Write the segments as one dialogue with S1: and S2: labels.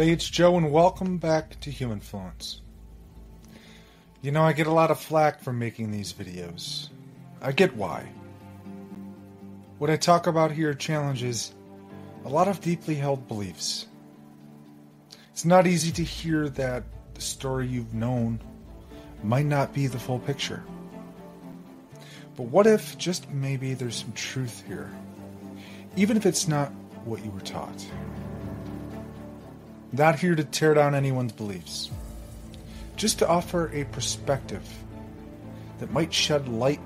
S1: Hey, it's Joe, and welcome back to Humanfluence. You know, I get a lot of flack for making these videos. I get why. What I talk about here challenges a lot of deeply held beliefs. It's not easy to hear that the story you've known might not be the full picture. But what if, just maybe, there's some truth here, even if it's not what you were taught? Not here to tear down anyone's beliefs, just to offer a perspective that might shed light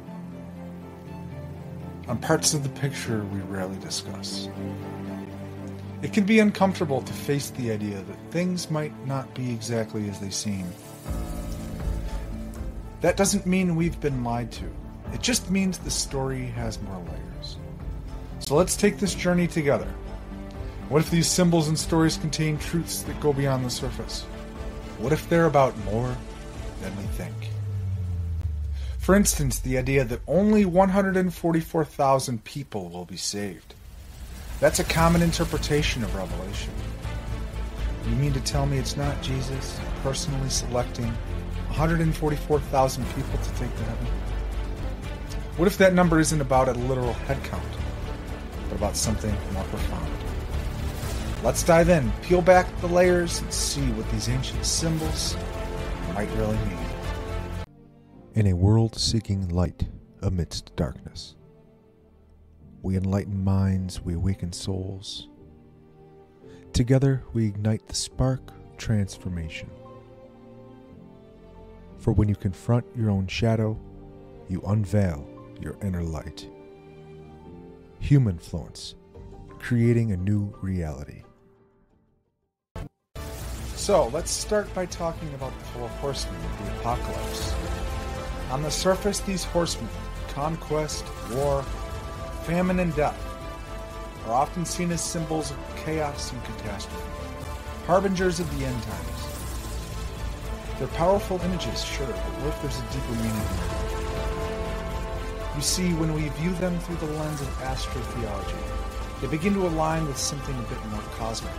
S1: on parts of the picture we rarely discuss. It can be uncomfortable to face the idea that things might not be exactly as they seem. That doesn't mean we've been lied to. It just means the story has more layers. So let's take this journey together. What if these symbols and stories contain truths that go beyond the surface? What if they're about more than we think? For instance, the idea that only 144,000 people will be saved. That's a common interpretation of Revelation. You mean to tell me it's not Jesus personally selecting 144,000 people to take to heaven? What if that number isn't about a literal head count, but about something more profound? Let's dive in, peel back the layers, and see what these ancient symbols might really mean.
S2: In a world seeking light amidst darkness, we enlighten minds, we awaken souls. Together we ignite the spark of transformation. For when you confront your own shadow, you unveil your inner light. Humanfluence, creating a new reality.
S1: So, let's start by talking about the Four Horsemen of the Apocalypse. On the surface, these horsemen, conquest, war, famine, and death, are often seen as symbols of chaos and catastrophe, harbingers of the end times. They're powerful images, sure, but what if there's a deeper meaning here? You see, when we view them through the lens of astro-theology, they begin to align with something a bit more cosmic,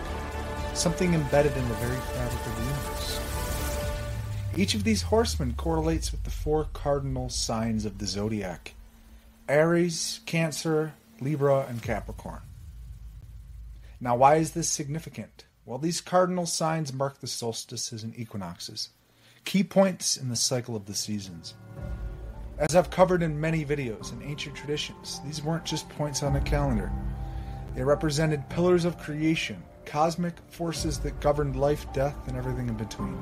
S1: something embedded in the very fabric of the universe. Each of these horsemen correlates with the four cardinal signs of the zodiac: Aries, Cancer, Libra, and Capricorn. Now, why is this significant? Well, these cardinal signs mark the solstices and equinoxes, key points in the cycle of the seasons. As I've covered in many videos in ancient traditions, these weren't just points on a calendar. They represented pillars of creation, cosmic forces that governed life, death, and everything in between.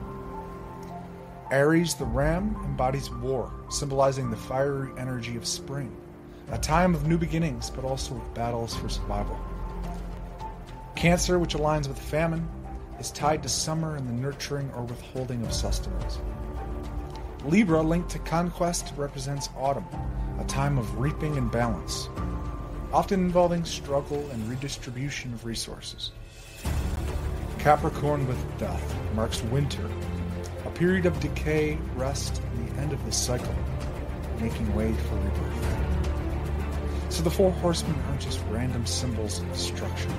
S1: Aries, the ram, embodies war, symbolizing the fiery energy of spring, a time of new beginnings, but also of battles for survival. Cancer, which aligns with famine, is tied to summer and the nurturing or withholding of sustenance. Libra, linked to conquest, represents autumn, a time of reaping and balance, often involving struggle and redistribution of resources. Capricorn, with death, marks winter, a period of decay, rest, and the end of the cycle, making way for rebirth. So the Four Horsemen aren't just random symbols of destruction.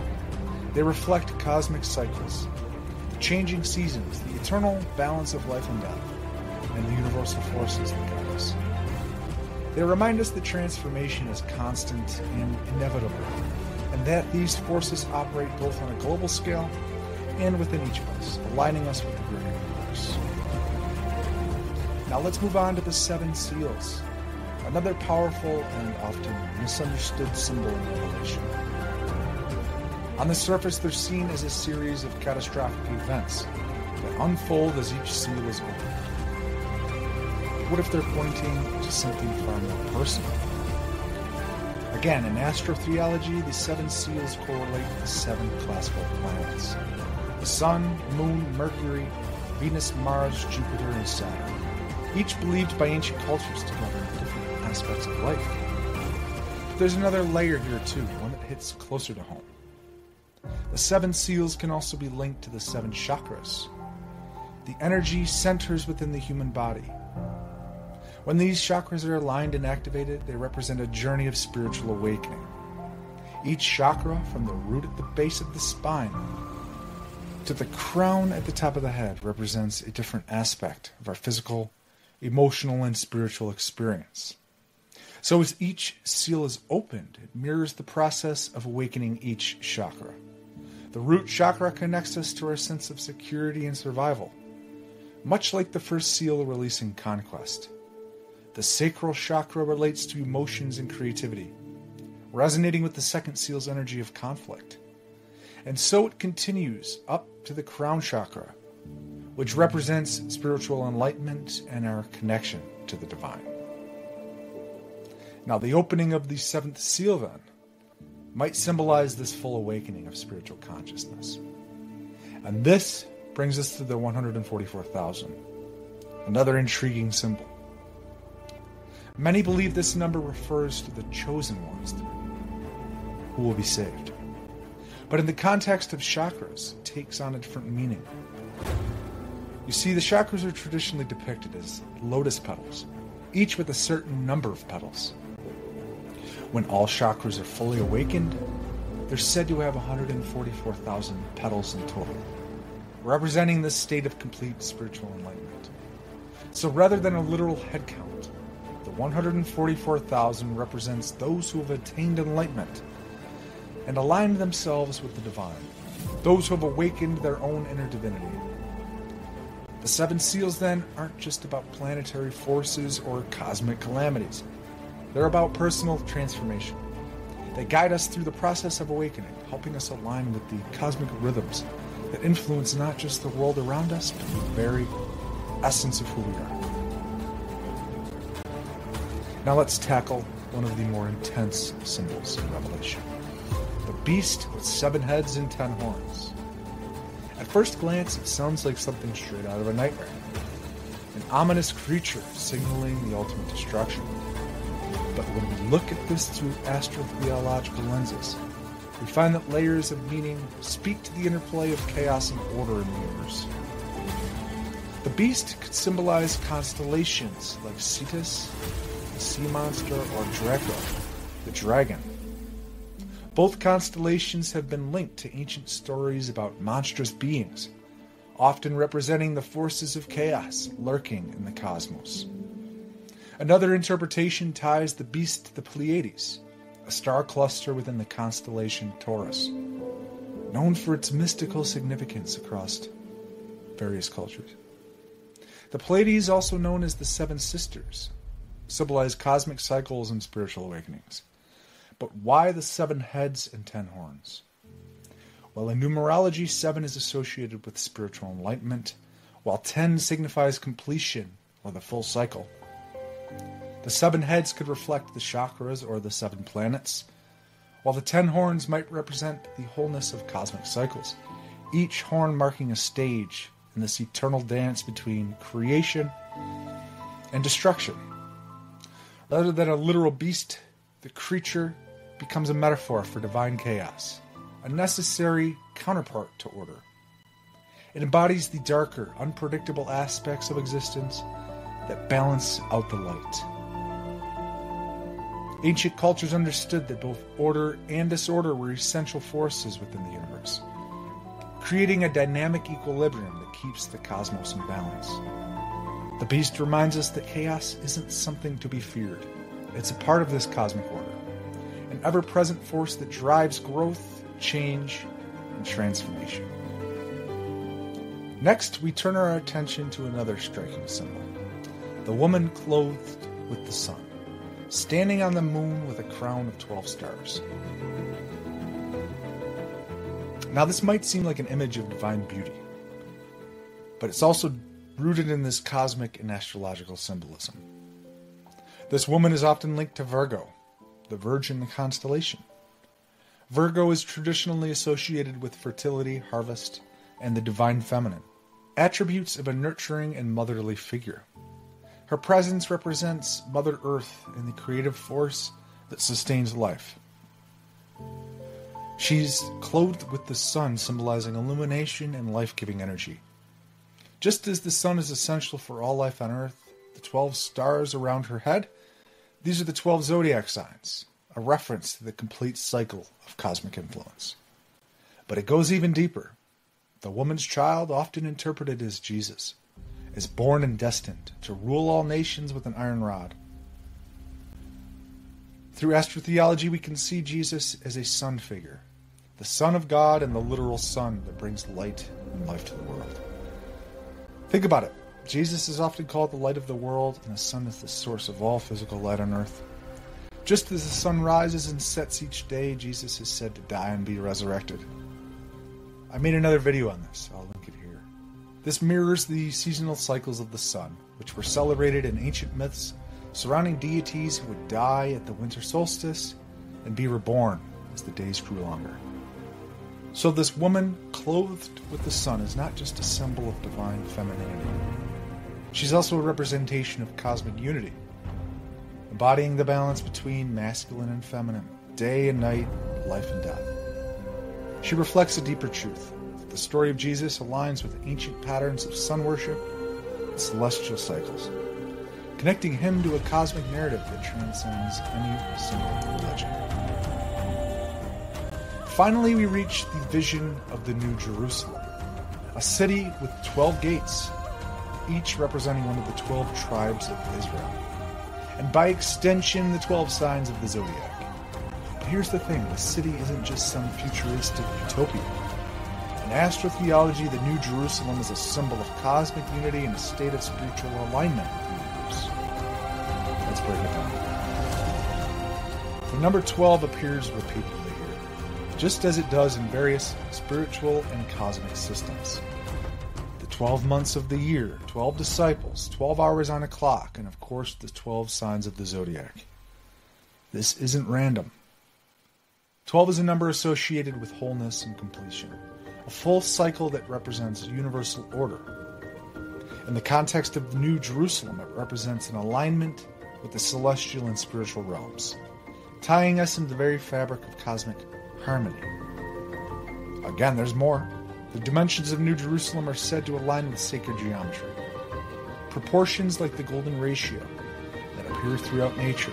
S1: They reflect cosmic cycles, the changing seasons, the eternal balance of life and death, and the universal forces that guide us. They remind us that transformation is constant and inevitable, and that these forces operate both on a global scale and within each of us, aligning us with the greater universe. Now let's move on to the Seven Seals, another powerful and often misunderstood symbol in Revelation. On the surface, they're seen as a series of catastrophic events that unfold as each seal is opened. What if they're pointing to something far more personal? Again, in astro-theology, the seven seals correlate with the seven classical planets: the Sun, Moon, Mercury, Venus, Mars, Jupiter, and Saturn, each believed by ancient cultures to govern different aspects of life. But there's another layer here too, one that hits closer to home. The seven seals can also be linked to the seven chakras, the energy centers within the human body. When these chakras are aligned and activated, they represent a journey of spiritual awakening. Each chakra, from the root at the base of the spine to the crown at the top of the head represents a different aspect of our physical, emotional, and spiritual experience. So as each seal is opened, it mirrors the process of awakening each chakra. The root chakra connects us to our sense of security and survival, much like the first seal releasing conquest. The sacral chakra relates to emotions and creativity, resonating with the second seal's energy of conflict. And so it continues up to the crown chakra, which represents spiritual enlightenment and our connection to the divine. Now, the opening of the seventh seal, then, might symbolize this full awakening of spiritual consciousness. And this brings us to the 144,000, another intriguing symbol. Many believe this number refers to the chosen ones who will be saved. But in the context of chakras, it takes on a different meaning. You see, the chakras are traditionally depicted as lotus petals, each with a certain number of petals. When all chakras are fully awakened, they're said to have 144,000 petals in total, representing this state of complete spiritual enlightenment. So rather than a literal head count, the 144,000 represents those who have attained enlightenment and aligned themselves with the divine, those who have awakened their own inner divinity. The seven seals, then, aren't just about planetary forces or cosmic calamities. They're about personal transformation. They guide us through the process of awakening, helping us align with the cosmic rhythms that influence not just the world around us, but the very essence of who we are. Now let's tackle one of the more intense symbols in Revelation. The beast with 7 heads and 10 horns. At first glance, it sounds like something straight out of a nightmare. An ominous creature signaling the ultimate destruction. But when we look at this through astro-theological lenses, we find that layers of meaning speak to the interplay of chaos and order in the universe. The beast could symbolize constellations like Cetus, the sea monster, or Draco, the dragon. Both constellations have been linked to ancient stories about monstrous beings, often representing the forces of chaos lurking in the cosmos. Another interpretation ties the beast to the Pleiades, a star cluster within the constellation Taurus, known for its mystical significance across various cultures. The Pleiades, also known as the Seven Sisters, symbolize cosmic cycles and spiritual awakenings. But why the 7 heads and 10 horns? Well, in numerology, 7 is associated with spiritual enlightenment, while 10 signifies completion or the full cycle. The 7 heads could reflect the chakras or the 7 planets, while the 10 horns might represent the wholeness of cosmic cycles, each horn marking a stage in this eternal dance between creation and destruction. Rather than a literal beast, the creature becomes a metaphor for divine chaos, a necessary counterpart to order. It embodies the darker, unpredictable aspects of existence that balance out the light. Ancient cultures understood that both order and disorder were essential forces within the universe, creating a dynamic equilibrium that keeps the cosmos in balance. The beast reminds us that chaos isn't something to be feared. It's a part of this cosmic order, an ever-present force that drives growth, change, and transformation. Next, we turn our attention to another striking symbol, the woman clothed with the sun, standing on the moon with a crown of 12 stars. Now, this might seem like an image of divine beauty, but it's also rooted in this cosmic and astrological symbolism. This woman is often linked to Virgo, the Virgin constellation. Virgo is traditionally associated with fertility, harvest, and the divine feminine, attributes of a nurturing and motherly figure. Her presence represents Mother Earth and the creative force that sustains life. She's clothed with the sun, symbolizing illumination and life-giving energy. Just as the sun is essential for all life on Earth, the 12 stars around her head, these are the 12 zodiac signs, a reference to the complete cycle of cosmic influence. But it goes even deeper. the woman's child, often interpreted as Jesus, is born and destined to rule all nations with an iron rod. Through astro-theology, we can see Jesus as a sun figure, the Son of God and the literal sun that brings light and life to the world. Think about it. Jesus is often called the light of the world, and the sun is the source of all physical light on earth. Just as the sun rises and sets each day, Jesus is said to die and be resurrected. I made another video on this. I'll link it here. This mirrors the seasonal cycles of the sun, which were celebrated in ancient myths surrounding deities who would die at the winter solstice and be reborn as the days grew longer. So this woman clothed with the sun is not just a symbol of divine femininity. She's also a representation of cosmic unity, embodying the balance between masculine and feminine, day and night, life and death. She reflects a deeper truth, that the story of Jesus aligns with ancient patterns of sun worship and celestial cycles, connecting him to a cosmic narrative that transcends any single legend. Finally, we reach the vision of the New Jerusalem, a city with 12 gates, each representing one of the 12 tribes of Israel, and by extension, the 12 signs of the zodiac. But here's the thing, the city isn't just some futuristic utopia. In astro-theology, the New Jerusalem is a symbol of cosmic unity and a state of spiritual alignment with the universe. Let's break it down. The number 12 appears repeatedly here, just as it does in various spiritual and cosmic systems. 12 months of the year, 12 disciples, 12 hours on a clock, and of course the 12 signs of the zodiac. This isn't random. 12 is a number associated with wholeness and completion, a full cycle that represents universal order. In the context of the New Jerusalem, it represents an alignment with the celestial and spiritual realms, tying us into the very fabric of cosmic harmony. Again, there's more. The dimensions of New Jerusalem are said to align with sacred geometry. Proportions like the golden ratio that appear throughout nature.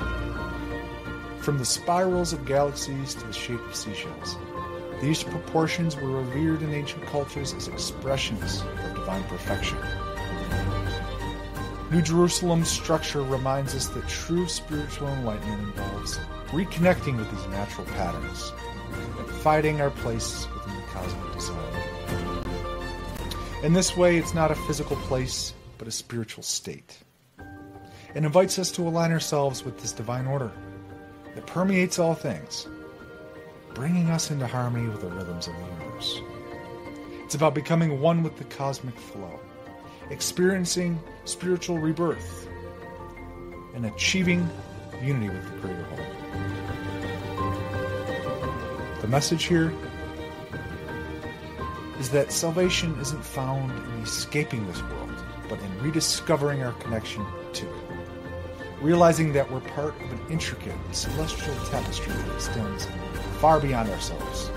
S1: From the spirals of galaxies to the shape of seashells. These proportions were revered in ancient cultures as expressions of divine perfection. New Jerusalem's structure reminds us that true spiritual enlightenment involves reconnecting with these natural patterns and finding our place within the cosmic design. In this way, it's not a physical place, but a spiritual state. It invites us to align ourselves with this divine order that permeates all things, bringing us into harmony with the rhythms of the universe. It's about becoming one with the cosmic flow, experiencing spiritual rebirth, and achieving unity with the greater whole. The message here is that salvation isn't found in escaping this world, but in rediscovering our connection to it. Realizing that we're part of an intricate celestial tapestry that extends far beyond ourselves.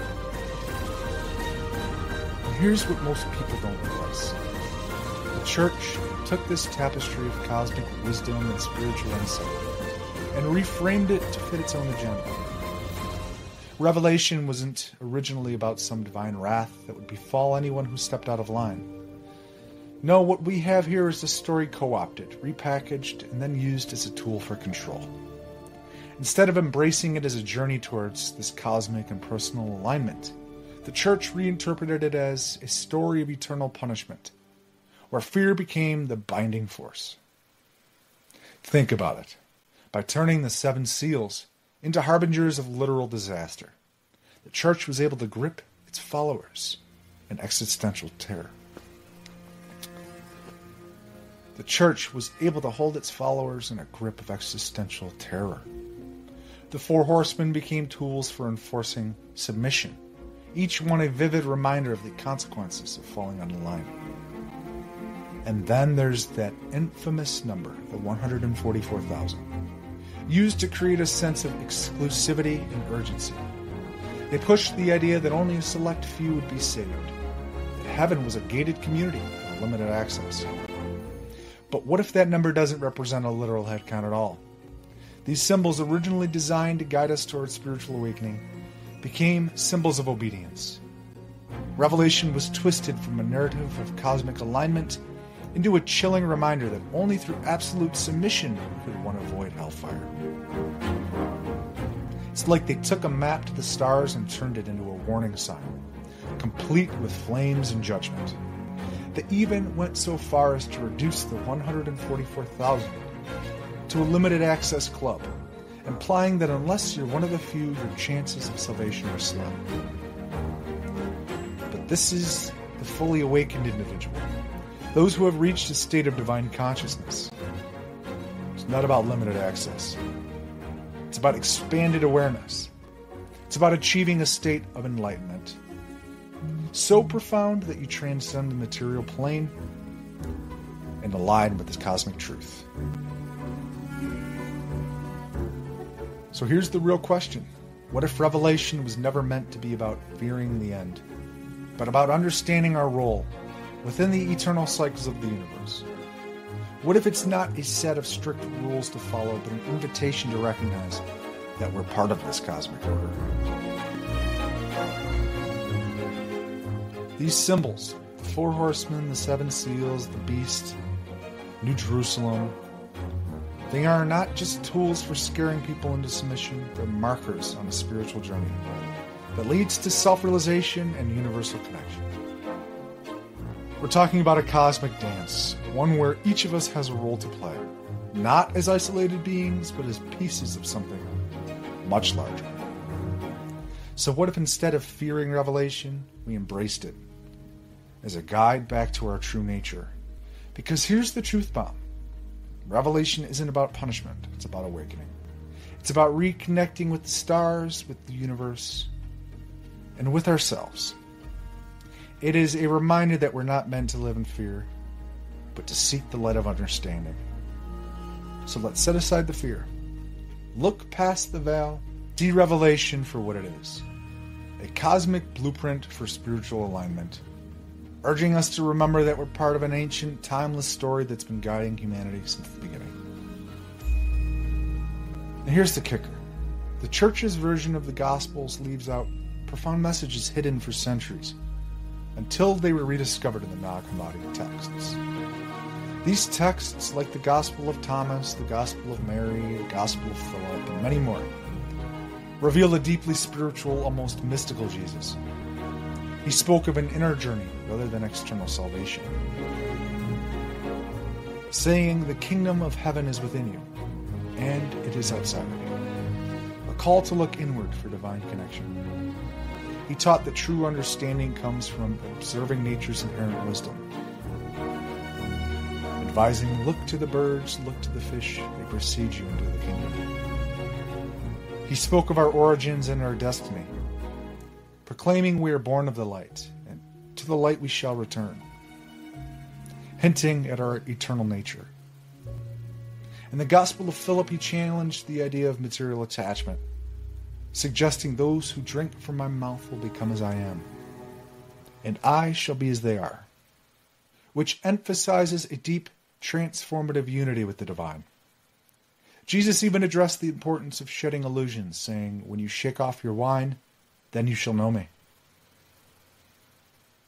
S1: And here's what most people don't realize. The church took this tapestry of cosmic wisdom and spiritual insight and reframed it to fit its own agenda. Revelation wasn't originally about some divine wrath that would befall anyone who stepped out of line. No, what we have here is a story co-opted, repackaged, and then used as a tool for control. Instead of embracing it as a journey towards this cosmic and personal alignment, the church reinterpreted it as a story of eternal punishment, where fear became the binding force. Think about it. By turning the 7 seals into harbingers of literal disaster, the church was able to grip its followers in existential terror. The church was able to hold its followers in a grip of existential terror. The Four Horsemen became tools for enforcing submission, each one a vivid reminder of the consequences of falling out of line. And then there's that infamous number, the 144,000. Used to create a sense of exclusivity and urgency. They pushed the idea that only a select few would be saved, that heaven was a gated community with limited access. But what if that number doesn't represent a literal headcount at all? These symbols, originally designed to guide us towards spiritual awakening, became symbols of obedience. Revelation was twisted from a narrative of cosmic alignment into a chilling reminder that only through absolute submission could one avoid hellfire. It's like they took a map to the stars and turned it into a warning sign, complete with flames and judgment. They even went so far as to reduce the 144,000 to a limited access club, implying that unless you're one of the few, your chances of salvation are slim. But this is the fully awakened individual, those who have reached a state of divine consciousness. It's not about limited access. It's about expanded awareness. It's about achieving a state of enlightenment, so profound that you transcend the material plane and align with this cosmic truth. So here's the real question. What if revelation was never meant to be about fearing the end, but about understanding our role within the eternal cycles of the universe? What if it's not a set of strict rules to follow, but an invitation to recognize that we're part of this cosmic order? These symbols, the Four Horsemen, the Seven Seals, the Beast, New Jerusalem, they are not just tools for scaring people into submission, they're markers on a spiritual journey that leads to self-realization and universal connection. We're talking about a cosmic dance, one where each of us has a role to play, not as isolated beings, but as pieces of something much larger. So what if instead of fearing revelation, we embraced it as a guide back to our true nature? Because here's the truth bomb. Revelation isn't about punishment, it's about awakening. It's about reconnecting with the stars, with the universe, and with ourselves. It is a reminder that we're not meant to live in fear, but to seek the light of understanding. So let's set aside the fear. Look past the veil, see revelation for what it is. A cosmic blueprint for spiritual alignment, urging us to remember that we're part of an ancient, timeless story that's been guiding humanity since the beginning. And here's the kicker. The church's version of the Gospels leaves out profound messages hidden for centuries, until they were rediscovered in the Nag Hammadi texts. These texts, like the Gospel of Thomas, the Gospel of Mary, the Gospel of Philip, and many more, reveal a deeply spiritual, almost mystical Jesus. He spoke of an inner journey rather than external salvation, saying the kingdom of heaven is within you, and it is outside of you. A call to look inward for divine connection. He taught that true understanding comes from observing nature's inherent wisdom, advising, look to the birds, look to the fish, they precede you into the kingdom. He spoke of our origins and our destiny, proclaiming we are born of the light, and to the light we shall return, hinting at our eternal nature. In the Gospel of Philip, he challenged the idea of material attachment, suggesting those who drink from my mouth will become as I am, and I shall be as they are, which emphasizes a deep, transformative unity with the divine. Jesus even addressed the importance of shedding illusions, saying, when you shake off your wine, then you shall know me.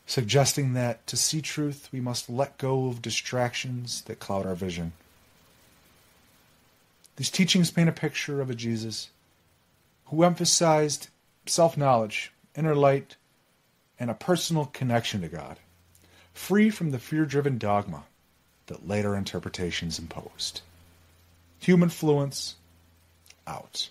S1: Suggesting that to see truth, we must let go of distractions that cloud our vision. These teachings paint a picture of a Jesus who emphasized self-knowledge, inner light, and a personal connection to God, free from the fear-driven dogma that later interpretations imposed. Humanfluence, out.